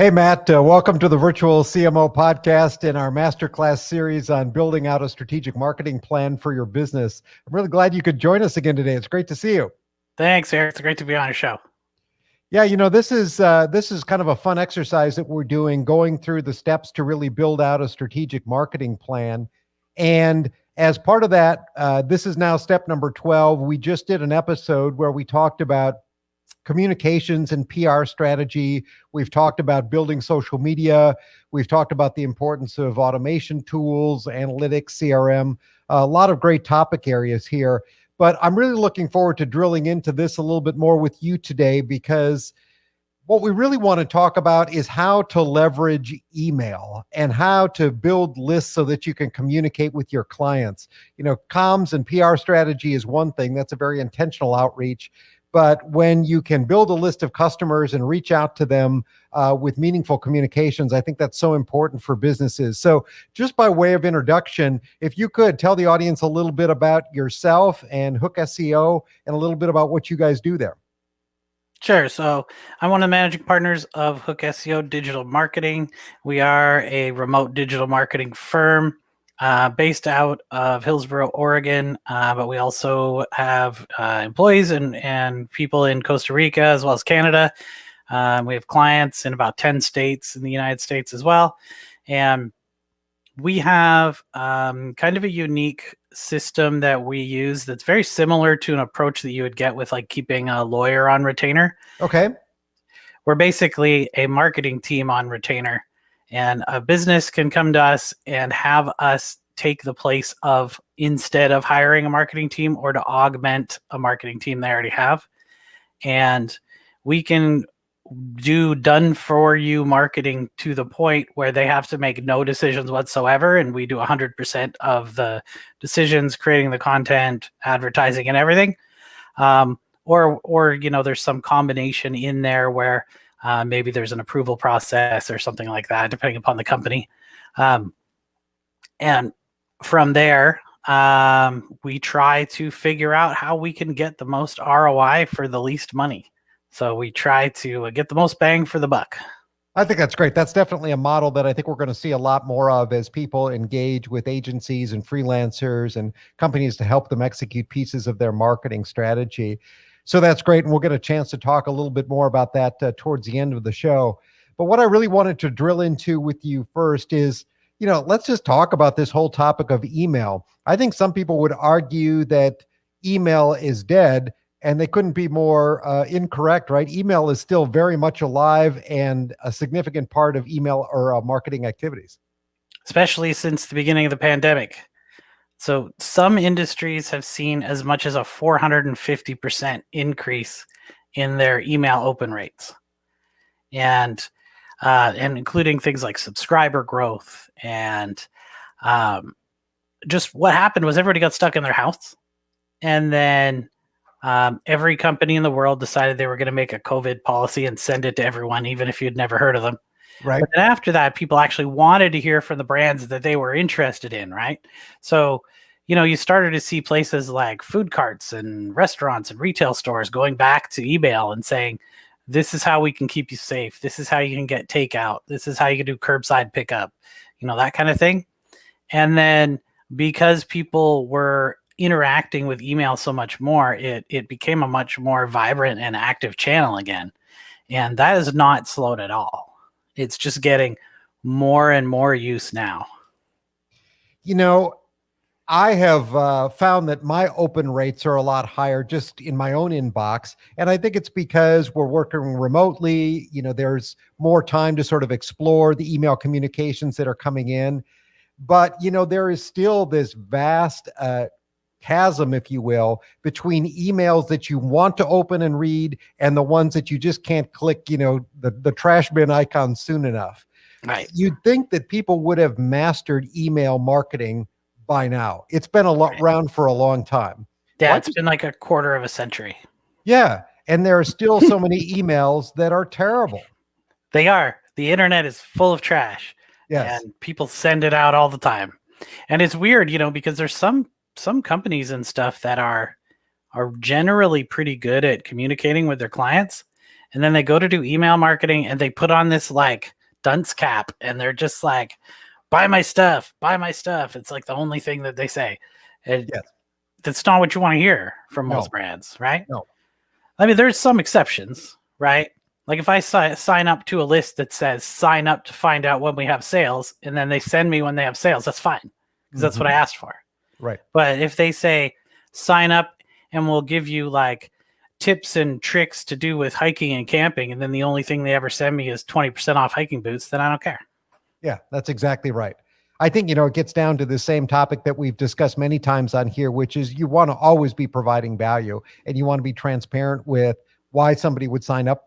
Hey, Matt, welcome to the Virtual CMO podcast in our masterclass series on building out a strategic marketing plan for your business. I'm really glad you could join us again today. It's great to see you. Thanks, Eric. It's great to be on your show. Yeah, this is kind of a fun exercise that we're doing, going through the steps to really build out a strategic marketing plan. And as part of that, this is now step number 12. We just did an episode where we talked about communications and PR strategy. We've talked about building social media. We've talked about the importance of automation tools, analytics, CRM, a lot of great topic areas here. But I'm really looking forward to drilling into this a little bit more with you today, because what we really want to talk about is how to leverage email and how to build lists so that you can communicate with your clients. Comms and PR strategy is one thing. That's a very intentional outreach. But when you can build a list of customers and reach out to them with meaningful communications, I think that's so important for businesses. So just by way of introduction, if you could tell the audience a little bit about yourself and Hook SEO and a little bit about what you guys do there. Sure. So I'm one of the managing partners of Hook SEO Digital Marketing. We are a remote digital marketing firm based out of Hillsboro, Oregon, but we also have employees and people in Costa Rica as well as Canada. We have clients in about 10 states in the United States as well. And we have kind of a unique system that we use that's very similar to an approach that you would get with like keeping a lawyer on retainer. Okay. We're basically a marketing team on retainer, and a business can come to us and have us take the place of, instead of hiring a marketing team or to augment a marketing team they already have. And we can do done for you marketing to the point where they have to make no decisions whatsoever, and we do 100% of the decisions, creating the content, advertising, and everything. Or there's some combination in there where maybe there's an approval process or something like that, depending upon the company. And from there, we try to figure out how we can get the most ROI for the least money. So we try to get the most bang for the buck. I think that's great. That's definitely a model that I think we're going to see a lot more of as people engage with agencies and freelancers and companies to help them execute pieces of their marketing strategy. So that's great. And we'll get a chance to talk a little bit more about that towards the end of the show. But what I really wanted to drill into with you first is, let's just talk about this whole topic of email. I think some people would argue that email is dead, and they couldn't be more incorrect, right? Email is still very much alive and a significant part of email or marketing activities. Especially since the beginning of the pandemic. So some industries have seen as much as a 450% increase in their email open rates. And including things like subscriber growth. And just what happened was everybody got stuck in their house. And then every company in the world decided they were going to make a COVID policy and send it to everyone, even if you'd never heard of them. Right. But then after that, people actually wanted to hear from the brands that they were interested in, right? So, you started to see places like food carts and restaurants and retail stores going back to email and saying, this is how we can keep you safe. This is how you can get takeout. This is how you can do curbside pickup, that kind of thing. And then because people were interacting with email so much more, it became a much more vibrant and active channel again. And that is not slowed at all. It's just getting more and more use now. I have found that my open rates are a lot higher just in my own inbox. And I think it's because we're working remotely. There's more time to sort of explore the email communications that are coming in. But, there is still this vast chasm, if you will, between emails that you want to open and read and the ones that you just can't click, the trash bin icon soon enough. Right. You'd think that people would have mastered email marketing by now. It's been around for a long time. Yeah, it's been like a quarter of a century. Yeah. And there are still so many emails that are terrible. They are. The internet is full of trash. Yes. And people send it out all the time. And it's weird, because there's some companies and stuff that are generally pretty good at communicating with their clients. and then they go to do email marketing and they put on this like dunce cap and they're just like, buy my stuff, buy my stuff. It's like the only thing that they say. And Yes. that's not what you want to hear from No. most brands, right? No. I mean, there's some exceptions, right? Like if I sign up to a list that says sign up to find out when we have sales, and then they send me when they have sales, that's fine because that's what I asked for. Right. But if they say sign up and we'll give you like tips and tricks to do with hiking and camping, and then the only thing they ever send me is 20% off hiking boots, then I don't care. Yeah, that's exactly right. I think, it gets down to the same topic that we've discussed many times on here, which is you want to always be providing value and you want to be transparent with why somebody would sign up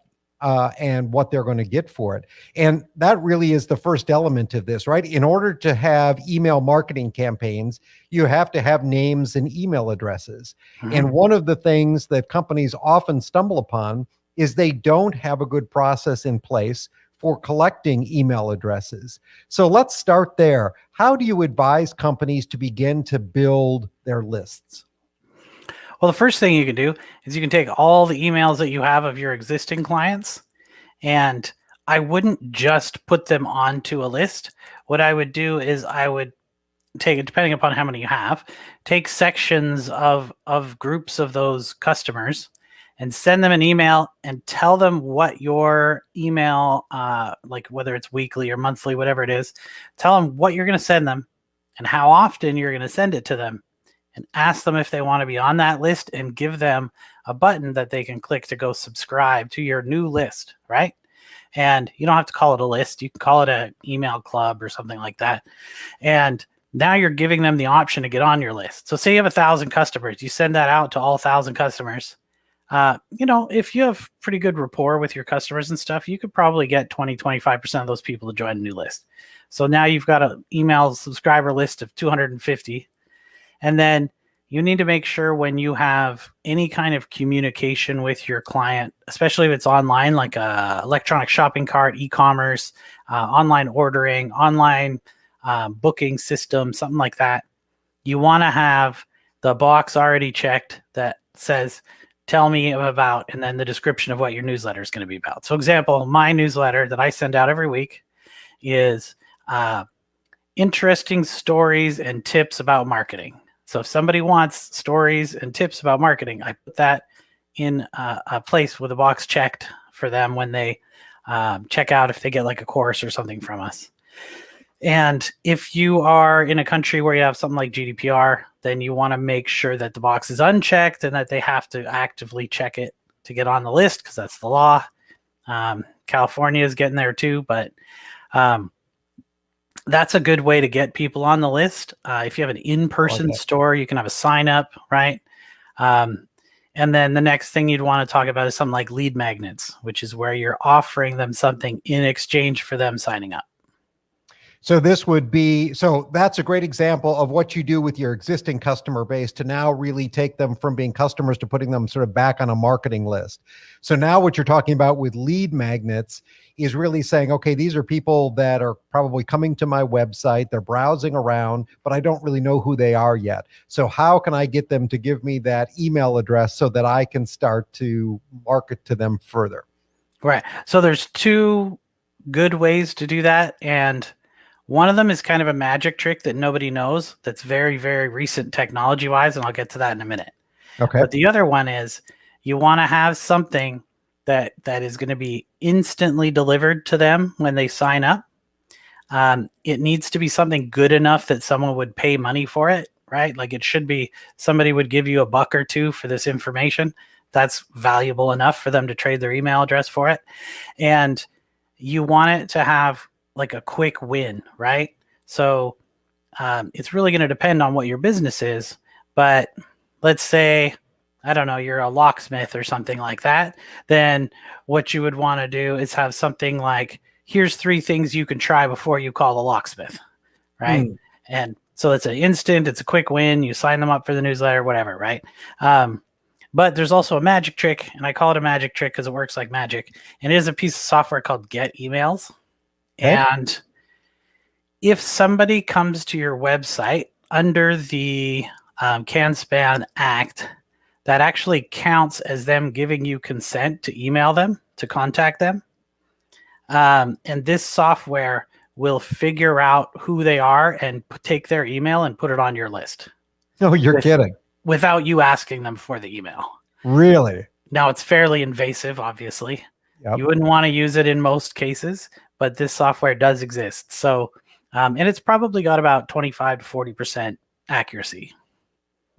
and what they're going to get for it. And that really is the first element of this, right? In order to have email marketing campaigns, you have to have names and email addresses. Mhm. And one of the things that companies often stumble upon is they don't have a good process in place for collecting email addresses. So let's start there. How do you advise companies to begin to build their lists? Well, the first thing you can do is you can take all the emails that you have of your existing clients, and I wouldn't just put them onto a list. What I would do is I would take it, depending upon how many you have, take sections of groups of those customers and send them an email and tell them what your email, like whether it's weekly or monthly, whatever it is, tell them what you're going to send them and how often you're going to send it to them, and ask them if they want to be on that list and give them a button that they can click to go subscribe to your new list, right? And you don't have to call it a list. You can call it an email club or something like that. And now you're giving them the option to get on your list. So say you have 1,000 customers, you send that out to all 1,000 customers. If you have pretty good rapport with your customers and stuff, you could probably get 20-25% of those people to join a new list. So now you've got an email subscriber list of 250. And then you need to make sure when you have any kind of communication with your client, especially if it's online, like a electronic shopping cart, e-commerce, online ordering, online booking system, something like that, you want to have the box already checked that says, tell me about, and then the description of what your newsletter is going to be about. So example, my newsletter that I send out every week is interesting stories and tips about marketing. So if somebody wants stories and tips about marketing, I put that in a place with a box checked for them when they check out, if they get like a course or something from us. And if you are in a country where you have something like GDPR, then you want to make sure that the box is unchecked and that they have to actively check it to get on the list, because that's the law. California is getting there too, but that's a good way to get people on the list. If you have an in-person store, you can have a sign up, right? And then the next thing you'd want to talk about is something like lead magnets, which is where you're offering them something in exchange for them signing up. So that's a great example of what you do with your existing customer base to now really take them from being customers to putting them sort of back on a marketing list. So now what you're talking about with lead magnets is really saying, okay, these are people that are probably coming to my website, they're browsing around, but I don't really know who they are yet. So how can I get them to give me that email address so that I can start to market to them further? Right. So there's two good ways to do that. And one of them is kind of a magic trick that nobody knows, that's very, very recent technology-wise, and I'll get to that in a minute. Okay. But the other one is you want to have something that is going to be instantly delivered to them when they sign up. It needs to be something good enough that someone would pay money for it, right? Like it should be somebody would give you $1 or $2 for this information. That's valuable enough for them to trade their email address for it. And you want it to have like a quick win, right? So it's really going to depend on what your business is. But let's say, I don't know, you're a locksmith or something like that. Then what you would want to do is have something like, here's 3 things you can try before you call the locksmith, right? And so it's an instant, it's a quick win. You sign them up for the newsletter, whatever, right? But there's also a magic trick, and I call it a magic trick because it works like magic. And it is a piece of software called Get Emails. Okay. And if somebody comes to your website under the CAN-SPAN Act, that actually counts as them giving you consent to email them to contact them. And this software will figure out who they are and take their email and put it on your list. No, you're kidding. Without you asking them for the email. Really? Now, it's fairly invasive, obviously. Yep. You wouldn't want to use it in most cases, but this software does exist. So, and it's probably got about 25 to 40% accuracy.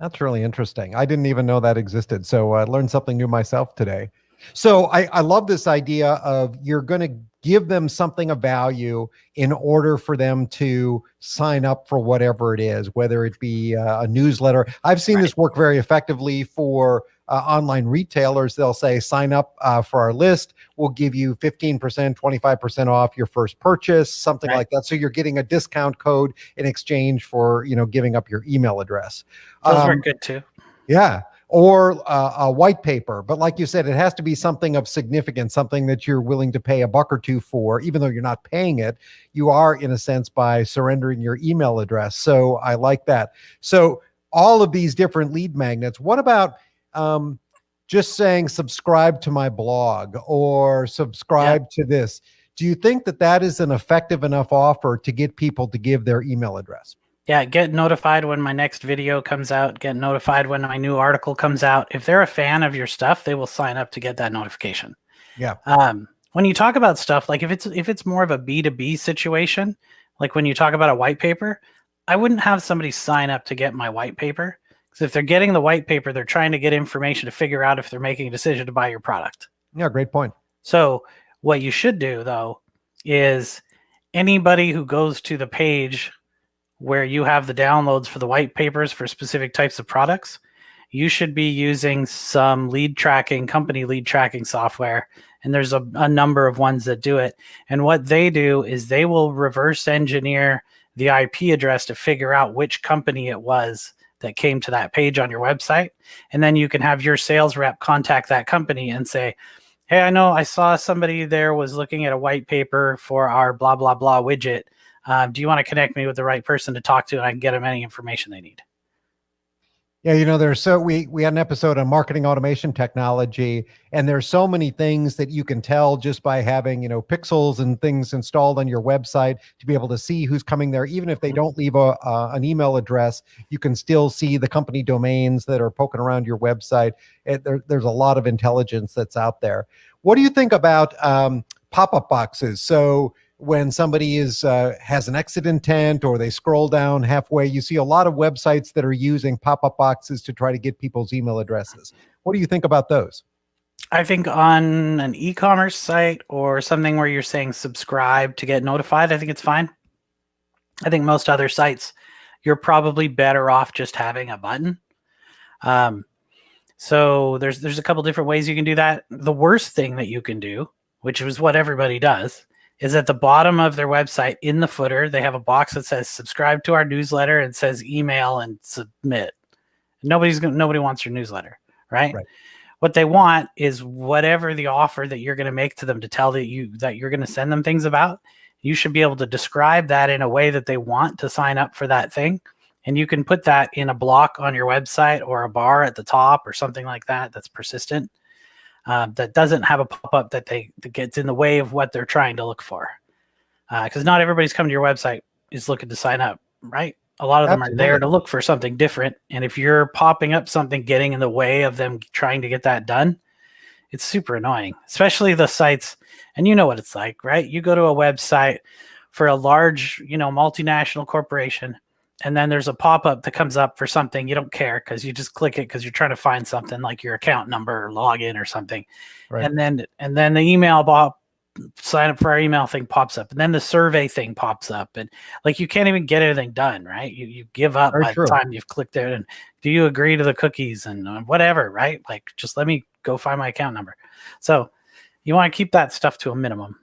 That's really interesting. I didn't even know that existed. So I learned something new myself today. So I love this idea of you're going to give them something of value in order for them to sign up for whatever it is, whether it be a newsletter. I've seen this work very effectively for online retailers. They'll say, sign up for our list. We'll give you 15%, 25% off your first purchase, something like that. So you're getting a discount code in exchange for, giving up your email address. Those work good too. Yeah. Or a white paper. But like you said, it has to be something of significance, something that you're willing to pay $1 or $2 for, even though you're not paying it. You are, in a sense, by surrendering your email address. So I like that. So all of these different lead magnets, what about just saying subscribe to my blog or subscribe to this? Do you think that that is an effective enough offer to get people to give their email address? Yeah, get notified when my next video comes out. Get notified when my new article comes out. If they're a fan of your stuff, they will sign up to get that notification. Yeah. When you talk about stuff, like if it's more of a B2B situation, like when you talk about a white paper, I wouldn't have somebody sign up to get my white paper. Because if they're getting the white paper, they're trying to get information to figure out if they're making a decision to buy your product. Yeah, great point. So what you should do, though, is anybody who goes to the page where you have the downloads for the white papers for specific types of products, you should be using some company lead tracking software. And there's a number of ones that do it. And what they do is they will reverse engineer the IP address to figure out which company it was that came to that page on your website. And then you can have your sales rep contact that company and say, hey, I know I saw somebody there was looking at a white paper for our blah, blah, blah widget. Do you want to connect me with the right person to talk to, and I can get them any information they need? Yeah, we had an episode on marketing automation technology, and there's so many things that you can tell just by having, pixels and things installed on your website to be able to see who's coming there. Even if they don't leave an email address, you can still see the company domains that are poking around your website. There's a lot of intelligence that's out there. What do you think about pop-up boxes? So when somebody has an exit intent or they scroll down halfway, you see a lot of websites that are using pop-up boxes to try to get people's email addresses. What do you think about those? I think on an e-commerce site or something where you're saying subscribe to get notified, I think it's fine. I think most other sites, you're probably better off just having a button. So there's a couple different ways you can do that. The worst thing that you can do, which is what everybody does, is at the bottom of their website in the footer, they have a box that says subscribe to our newsletter and says email and submit. Nobody wants your newsletter, right? What they want is whatever the offer that you're going to make to them to tell that you're going to send them things about. You should be able to describe that in a way that they want to sign up for that thing. And you can put that in a block on your website or a bar at the top or something like that that's persistent. That doesn't have a pop-up that gets in the way of what they're trying to look for. Because not everybody's coming to your website is looking to sign up, right? A lot of them are there to look for something different. And if you're popping up something getting in the way of them trying to get that done, it's super annoying, especially the sites. And you know what it's like, right? You go to a website for a large, multinational corporation, and then there's a pop-up that comes up for something you don't care because you just click it because you're trying to find something like your account number or login or something. Right. And then the email sign up for our email thing pops up, and then the survey thing pops up, and like you can't even get anything done, right? You give up by the time you've clicked it. And do you agree to the cookies and whatever, right? Like just let me go find my account number. So you want to keep that stuff to a minimum.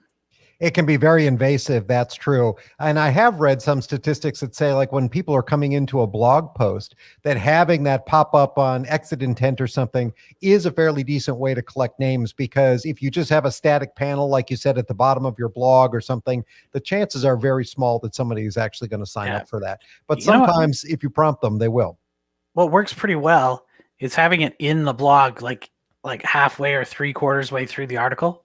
It can be very invasive. That's true. And I have read some statistics that say, like, when people are coming into a blog post, that having that pop up on exit intent or something is a fairly decent way to collect names, because if you just have a static panel, like you said, at the bottom of your blog or something, the chances are very small that somebody is actually going to sign up for that. But sometimes if you prompt them, they will. What works pretty well is having it in the blog, like halfway or 3/4 way through the article.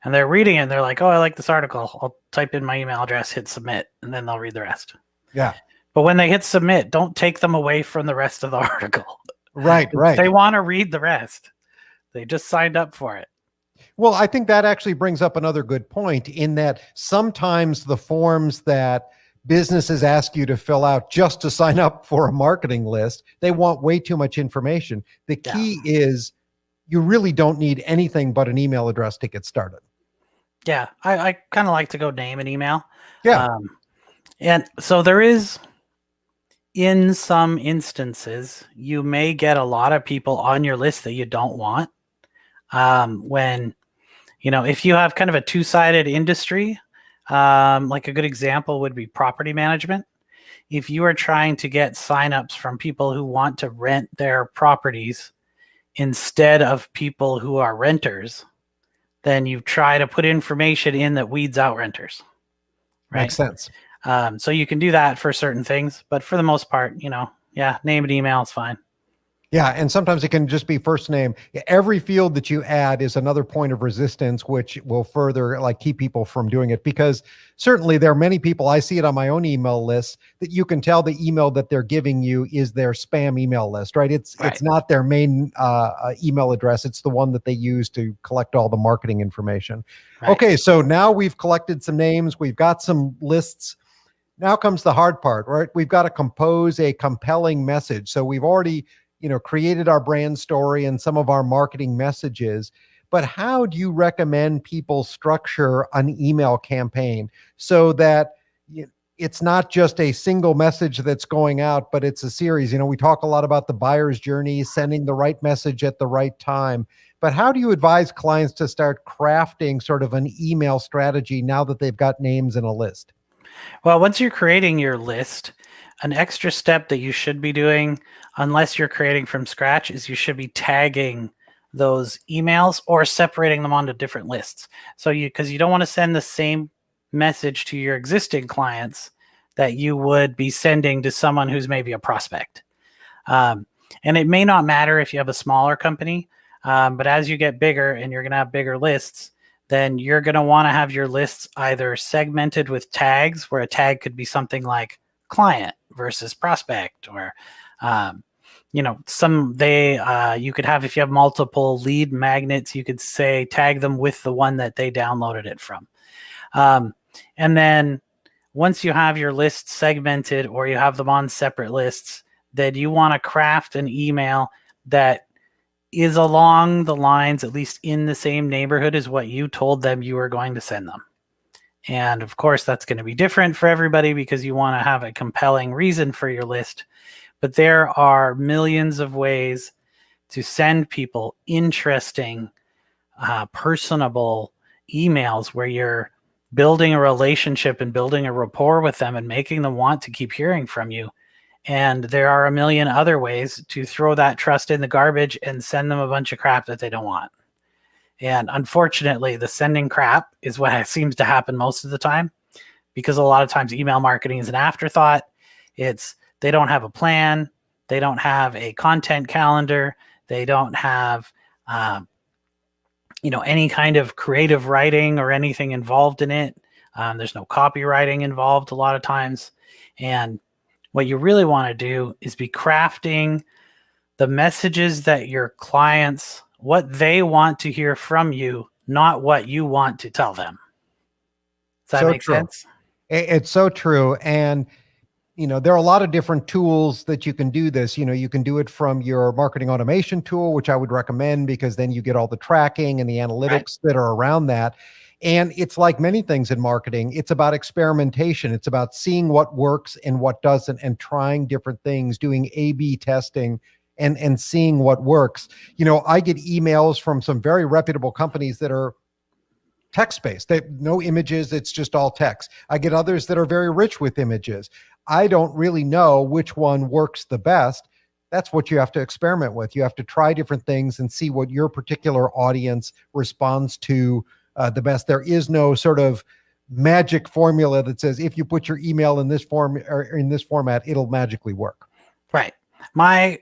and they're reading it and they're like, oh, I like this article. I'll type in my email address, hit submit, and then they'll read the rest. Yeah. But when they hit submit, don't take them away from the rest of the article. Right. They want to read the rest. They just signed up for it. Well, I think that actually brings up another good point in that sometimes the forms that businesses ask you to fill out just to sign up for a marketing list, they want way too much information. The key is you really don't need anything but an email address to get started. Yeah, I kind of like to go name an email. Yeah. And so there is, in some instances, you may get a lot of people on your list that you don't want. When, if you have kind of a two-sided industry, like a good example would be property management. If you are trying to get signups from people who want to rent their properties instead of people who are renters, then you try to put information in that weeds out renters. Right? Makes sense. So you can do that for certain things, but for the most part, name and email is fine. Yeah, and sometimes it can just be first name. Every field that you add is another point of resistance, which will further keep people from doing it. Because certainly there are many people, I see it on my own email list, that you can tell the email that they're giving you is their spam email list, right? It's not their main email address. It's the one that they use to collect all the marketing information. Right. Okay, so now we've collected some names. We've got some lists. Now comes the hard part, right? We've got to compose a compelling message. So we've already created our brand story and some of our marketing messages, but how do you recommend people structure an email campaign so that it's not just a single message that's going out, but it's a series? We talk a lot about the buyer's journey, sending the right message at the right time, but how do you advise clients to start crafting sort of an email strategy now that they've got names in a list? Well, once you're creating your list, an extra step that you should be doing, unless you're creating from scratch, is you should be tagging those emails or separating them onto different lists. So because you don't want to send the same message to your existing clients that you would be sending to someone who's maybe a prospect. And it may not matter if you have a smaller company, but as you get bigger and you're going to have bigger lists, then you're going to want to have your lists either segmented with tags, where a tag could be something like client versus prospect, or you could have, if you have multiple lead magnets, you could say tag them with the one that they downloaded it from. And then once you have your lists segmented or you have them on separate lists, then you want to craft an email that is along the lines, at least in the same neighborhood as what you told them you were going to send them. And of course, that's going to be different for everybody because you want to have a compelling reason for your list. But there are millions of ways to send people interesting, personable emails where you're building a relationship and building a rapport with them and making them want to keep hearing from you. And there are a million other ways to throw that trust in the garbage and send them a bunch of crap that they don't want. And unfortunately, the sending crap is what seems to happen most of the time, because a lot of times email marketing is an afterthought. They don't have a plan. They don't have a content calendar. They don't have, any kind of creative writing or anything involved in it. There's no copywriting involved a lot of times. And what you really want to do is be crafting the messages that your clients, what they want to hear from you, not what you want to tell them. Does that make sense? It's so true. And, there are a lot of different tools that you can do this. You can do it from your marketing automation tool, which I would recommend, because then you get all the tracking and the analytics that are around that. And it's like many things in marketing, it's about experimentation. It's about seeing what works and what doesn't and trying different things, doing A/B testing and seeing what works. I get emails from some very reputable companies that are text-based. They no images, it's just all text. I get others that are very rich with images. I don't really know which one works the best. That's what you have to experiment with. You have to try different things and see what your particular audience responds to the best. There is no sort of magic formula that says if you put your email in this form or in this format, it'll magically work. Right. My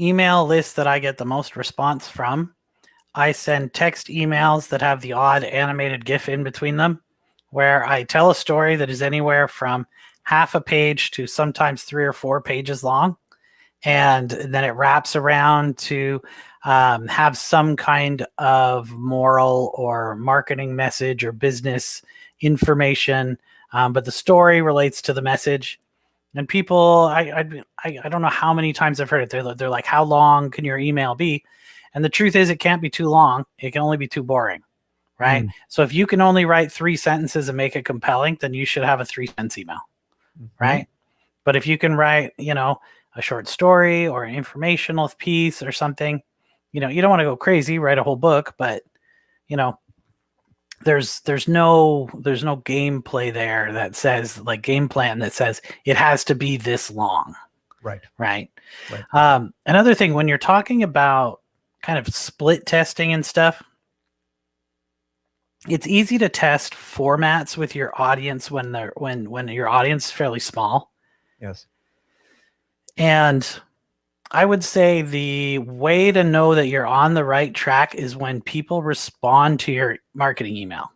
email list that I get the most response from I send text emails that have the odd animated GIF in between them, where I tell a story that is anywhere from half a page to sometimes 3 or 4 pages long. And then it wraps around to have some kind of moral or marketing message or business information, but the story relates to the message. And people, I don't know how many times I've heard it. They're like, "How long can your email be?" And the truth is, it can't be too long. It can only be too boring, right? Mm. So if you can only write 3 sentences and make it compelling, then you should have a 3-sentence email, right? But if you can write, a short story or an informational piece or something, you don't want to go crazy, write a whole book, but you know, there's no gameplay there that says, like, game plan that says it has to be this long, Right. right? Right. Another thing, when you're talking about kind of split testing and stuff, it's easy to test formats with your audience when your audience is fairly small. Yes. And I would say the way to know that you're on the right track is when people respond to your marketing email.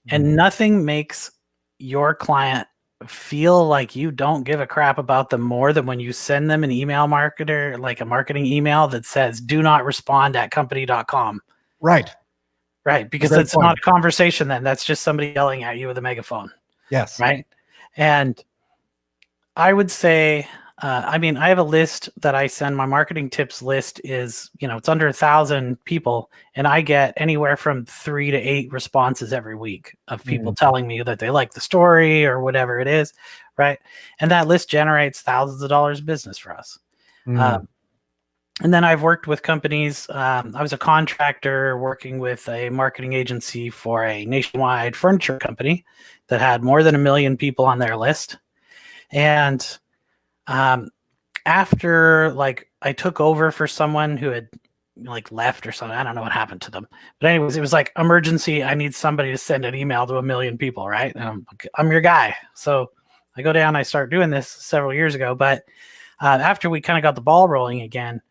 And nothing makes your client feel like you don't give a crap about them more than when you send them an email marketer, like a marketing email that says, "Do not respond at company.com." Right. Right. Because Great that's point. not a conversation then. That's just somebody yelling at you with a megaphone. Yes. Right. And I would say, I have a list that I send. My marketing tips list is, it's under 1,000 people, and I get anywhere from 3 to 8 responses every week of people telling me that they like the story or whatever it is, right? And that list generates thousands of dollars of business for us. And then I've worked with companies. I was a contractor working with a marketing agency for a nationwide furniture company that had more than 1 million people on their list. And after, like, I took over for someone who had left or something, I don't know what happened to them, but anyways, it was like, emergency, I need somebody to send an email to 1 million people, right? And I'm your guy. So I go down, I start doing this several years ago, but after we kind of got the ball rolling again,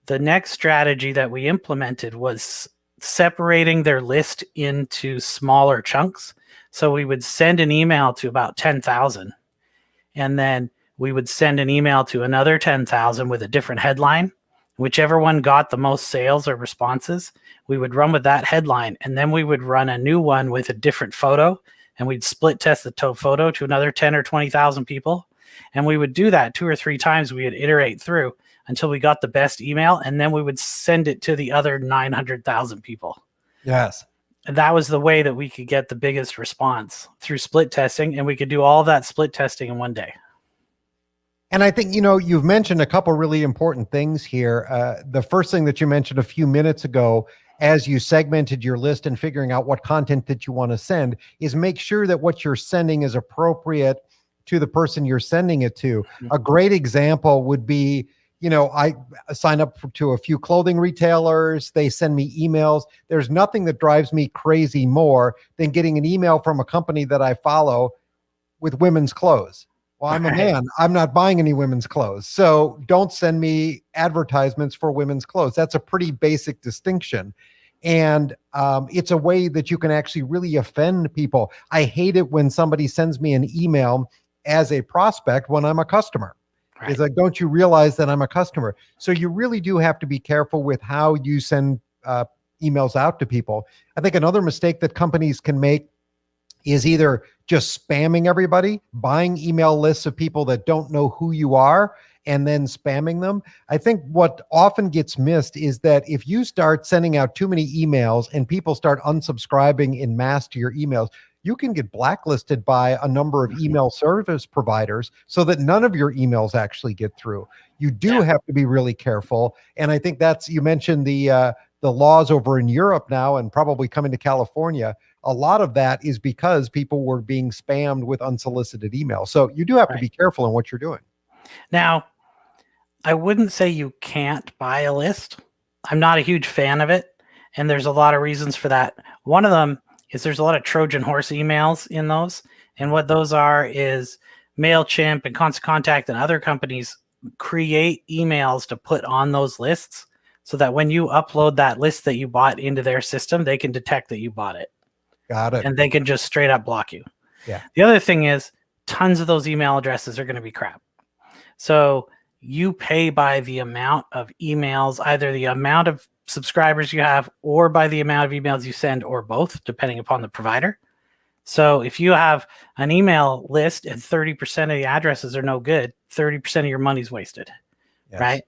the next strategy that we implemented was separating their list into smaller chunks. So we would send an email to about 10,000, and then we would send an email to another 10,000 with a different headline. Whichever one got the most sales or responses, we would run with that headline, and then we would run a new one with a different photo, and we'd split test the photo to another 10 or 20,000 people. And we would do that 2 or 3 times. We would iterate through until we got the best email, and then we would send it to the other 900,000 people. Yes. And that was the way that we could get the biggest response, through split testing, and we could do all of that split testing in one day. And I think, you've mentioned a couple really important things here. The first thing that you mentioned a few minutes ago, as you segmented your list and figuring out what content that you want to send, is make sure that what you're sending is appropriate to the person you're sending it to. A great example would be, I sign up to a few clothing retailers. They send me emails. There's nothing that drives me crazy more than getting an email from a company that I follow with women's clothes. Well, I'm a man. I'm not buying any women's clothes. So don't send me advertisements for women's clothes. That's a pretty basic distinction. And it's a way that you can actually really offend people. I hate it when somebody sends me an email as a prospect when I'm a customer. Right. It's like, don't you realize that I'm a customer? So you really do have to be careful with how you send emails out to people. I think another mistake that companies can make is either just spamming everybody, buying email lists of people that don't know who you are, and then spamming them. I think what often gets missed is that if you start sending out too many emails and people start unsubscribing in mass to your emails, you can get blacklisted by a number of email service providers so that none of your emails actually get through. You do have to be really careful. And I think you mentioned the laws over in Europe now and probably coming to California. A lot of that is because people were being spammed with unsolicited emails. So you do have to be careful in what you're doing. Now, I wouldn't say you can't buy a list. I'm not a huge fan of it, and there's a lot of reasons for that. One of them is there's a lot of Trojan horse emails in those, and what those are is MailChimp and Constant Contact and other companies create emails to put on those lists so that when you upload that list that you bought into their system, they can detect that you bought it. Got it. And they can just straight up block you. Yeah. The other thing is, tons of those email addresses are going to be crap. So you pay by the amount of emails, either the amount of subscribers you have or by the amount of emails you send, or both, depending upon the provider. So if you have an email list and 30% of the addresses are no good, 30% of your money's wasted, Yes. right?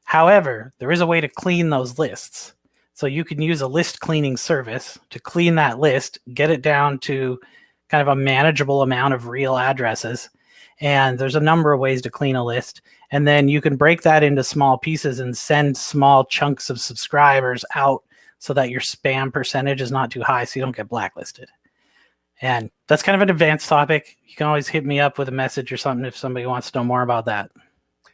However, there is a way to clean those lists. So you can use a list cleaning service to clean that list, get it down to kind of a manageable amount of real addresses. And there's a number of ways to clean a list. And then you can break that into small pieces and send small chunks of subscribers out so that your spam percentage is not too high so you don't get blacklisted. And that's kind of an advanced topic. You can always hit me up with a message or something if somebody wants to know more about that.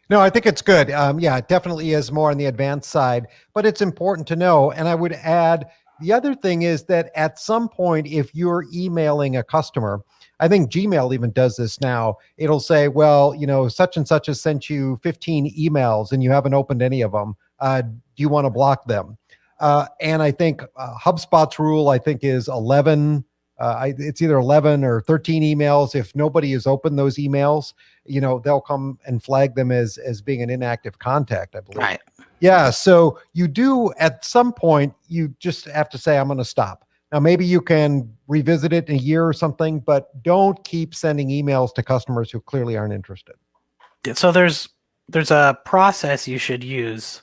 No, I think it's good. Yeah, it definitely is more on the advanced side, but it's important to know. And I would add, the other thing is that at some point, if you're emailing a customer, I think Gmail even does this now. It'll say, well, such and such has sent you 15 emails and you haven't opened any of them. Do you want to block them? And I think HubSpot's rule, I think, is 11. It's either 11 or 13 emails. If nobody has opened those emails, they'll come and flag them as being an inactive contact, I believe. Right. Yeah. So you do, at some point, you just have to say, I'm going to stop. Now, maybe you can revisit it in a year or something, but don't keep sending emails to customers who clearly aren't interested. So there's a process you should use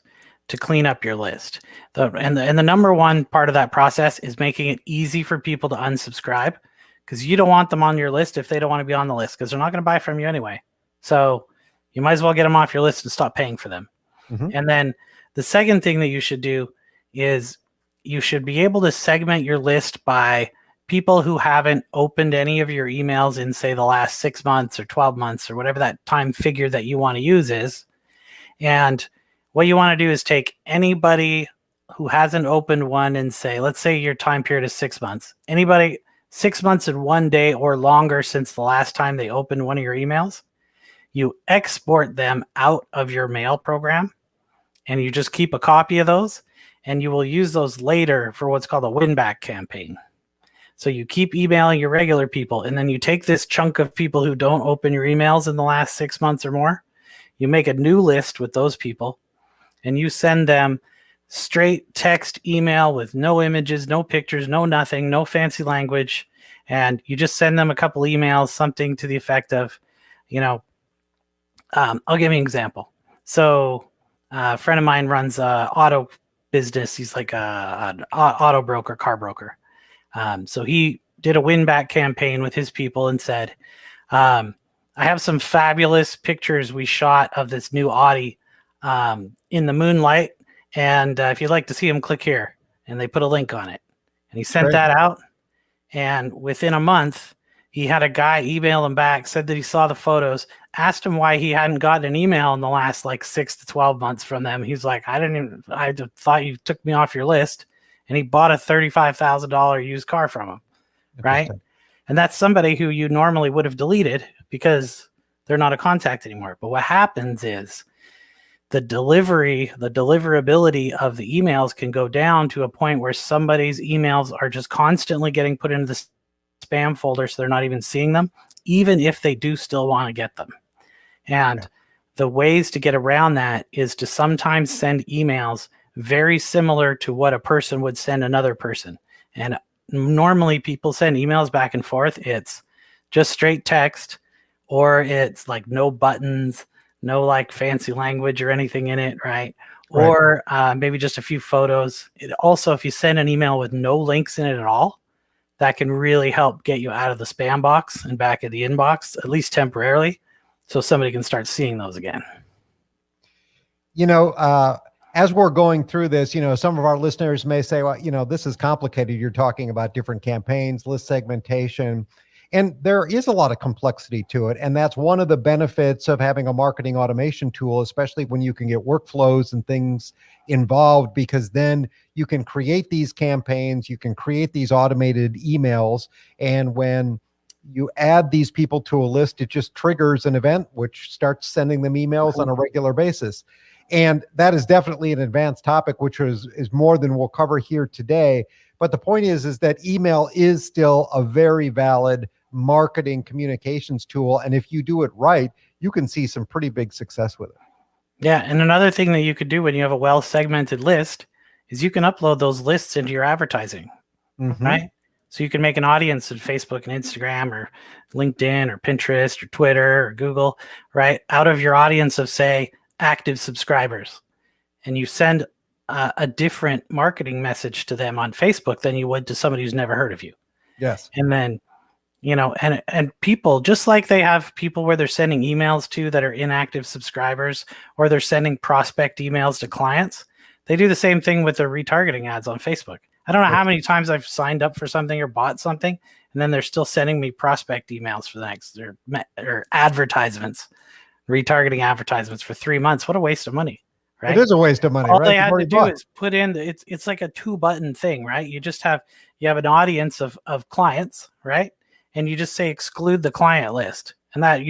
to clean up your list. And the number one part of that process is making it easy for people to unsubscribe, because you don't want them on your list if they don't want to be on the list, because they're not going to buy from you anyway. So you might as well get them off your list and stop paying for them. Mm-hmm. And then the second thing that you should do is you should be able to segment your list by people who haven't opened any of your emails in, say, the last 6 months or 12 months or whatever that time figure that you want to use is. And what you want to do is take anybody who hasn't opened one and say, let's say your time period is 6 months. Anybody 6 months and 1 day or longer since the last time they opened one of your emails, you export them out of your mail program and you just keep a copy of those, and you will use those later for what's called a win-back campaign. So you keep emailing your regular people, and then you take this chunk of people who don't open your emails in the last 6 months or more, you make a new list with those people, and you send them straight text email with no images, no pictures, no nothing, no fancy language. And you just send them a couple emails, something to the effect of, I'll give you an example. So a friend of mine runs an auto business. He's like an auto broker, car broker. So he did a win-back campaign with his people and said, I have some fabulous pictures we shot of this new Audi in the moonlight. And if you'd like to see them, click here. And they put a link on it. And he sent that out. And within a month, he had a guy email him back, said that he saw the photos, asked him why he hadn't gotten an email in the last 6 to 12 months from them. He's like, I thought you took me off your list. And he bought a $35,000 used car from him. Right. And that's somebody who you normally would have deleted because they're not a contact anymore. But what happens is the deliverability of the emails can go down to a point where somebody's emails are just constantly getting put into the spam folder, so they're not even seeing them, even if they do still want to get them. And the ways to get around that is to sometimes send emails very similar to what a person would send another person. And normally people send emails back and forth. It's just straight text, or it's no buttons, no fancy language or anything in it, right? Or maybe just a few photos. Also, if you send an email with no links in it at all, that can really help get you out of the spam box and back in the inbox, at least temporarily, so somebody can start seeing those again. As we're going through this, some of our listeners may say, well, this is complicated. You're talking about different campaigns, list segmentation, and there is a lot of complexity to it. And that's one of the benefits of having a marketing automation tool, especially when you can get workflows and things involved, because then you can create these campaigns, you can create these automated emails. And when you add these people to a list, it just triggers an event which starts sending them emails on a regular basis. And that is definitely an advanced topic, which is more than we'll cover here today. But the point is that email is still a very valid marketing communications tool. And if you do it right, you can see some pretty big success with it. Yeah, and another thing that you could do when you have a well-segmented list is you can upload those lists into your advertising, right? So you can make an audience in Facebook and Instagram or LinkedIn or Pinterest or Twitter or Google, right? Out of your audience of, say, active subscribers. And you send a different marketing message to them on Facebook than you would to somebody who's never heard of you. Yes. And then, and people, just like they have people where they're sending emails to that are inactive subscribers, or they're sending prospect emails to clients, they do the same thing with their retargeting ads on Facebook. I don't know how many times I've signed up for something or bought something, and then they're still sending me prospect emails for the next, or advertisements, retargeting advertisements for 3 months. What a waste of money, right? It is a waste of money, All right? they had to do is put in it's like a 2-button thing, right? You have an audience of clients, right? And you just say exclude the client list, and that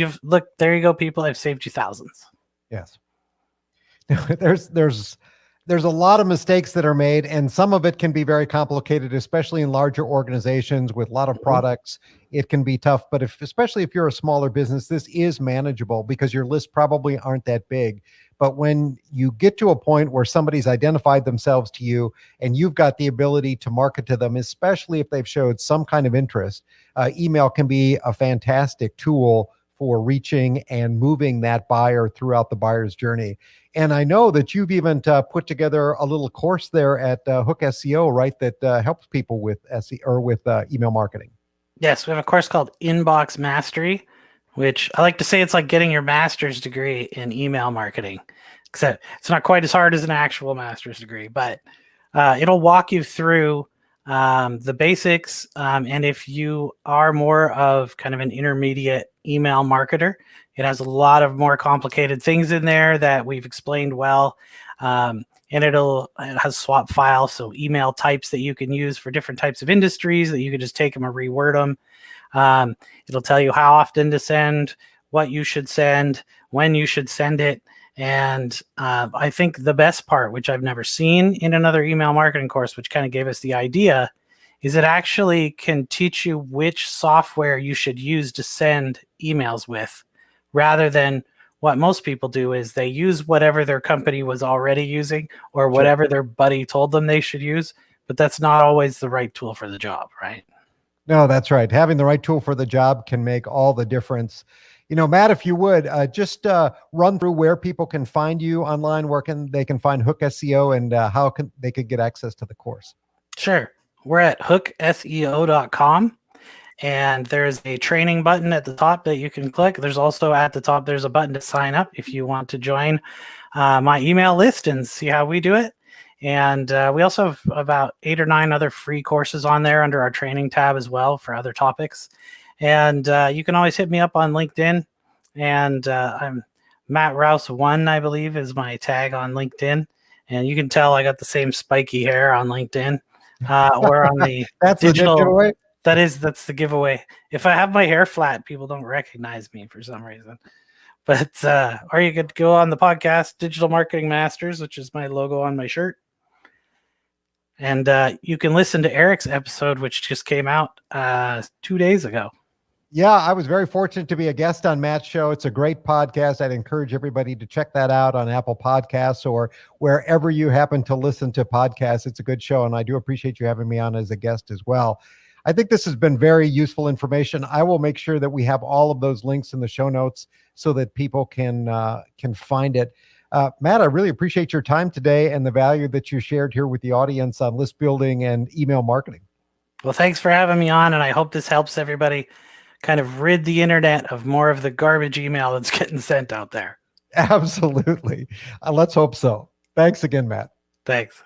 there you go, people. I've saved you thousands. Yes. There's a lot of mistakes that are made, and some of it can be very complicated, especially in larger organizations with a lot of products. It can be tough, but especially if you're a smaller business, this is manageable because your lists probably aren't that big. But when you get to a point where somebody's identified themselves to you and you've got the ability to market to them, especially if they've showed some kind of interest, email can be a fantastic tool for reaching and moving that buyer throughout the buyer's journey. And I know that you've even put together a little course there at Hook SEO, right? That helps people with SEO or with email marketing. Yes, we have a course called Inbox Mastery, which I like to say it's like getting your master's degree in email marketing, except it's not quite as hard as an actual master's degree, but it'll walk you through the basics. And if you are more of kind of an intermediate email marketer, it has a lot of more complicated things in there that we've explained well. And it has swap files, so email types that you can use for different types of industries that you can just take them and reword them. It'll tell you how often to send, what you should send, when you should send it. And I think the best part, which I've never seen in another email marketing course, which kind of gave us the idea, is it actually can teach you which software you should use to send emails with, rather than what most people do is they use whatever their company was already using or whatever their buddy told them they should use. But that's not always the right tool for the job, right? No, that's right. Having the right tool for the job can make all the difference. Matt, if you would just run through where people can find you online, where they can find Hook SEO, and how they could get access to the course. Sure. We're at hookseo.com, and there's a training button at the top that you can click. There's also at the top, there's a button to sign up if you want to join my email list and see how we do it. And we also have about 8 or 9 other free courses on there under our training tab as well for other topics. And you can always hit me up on LinkedIn. And I'm Matt Rouse 1, I believe, is my tag on LinkedIn. And you can tell I got the same spiky hair on LinkedIn. Or on the that's digital the giveaway. That's the giveaway. If I have my hair flat, people don't recognize me for some reason. But or you could go on the podcast Digital Marketing Masters, which is my logo on my shirt. And you can listen to Eric's episode, which just came out 2 days ago. Yeah, I was very fortunate to be a guest on Matt's show. It's a great podcast. I'd encourage everybody to check that out on Apple Podcasts or wherever you happen to listen to podcasts. It's a good show, and I do appreciate you having me on as a guest as well. I think this has been very useful information. I will make sure that we have all of those links in the show notes so that people can find it. Matt, I really appreciate your time today and the value that you shared here with the audience on list building and email marketing. Well, thanks for having me on, and I hope this helps everybody kind of rid the internet of more of the garbage email that's getting sent out there. Absolutely. Let's hope so. Thanks again, Matt. Thanks.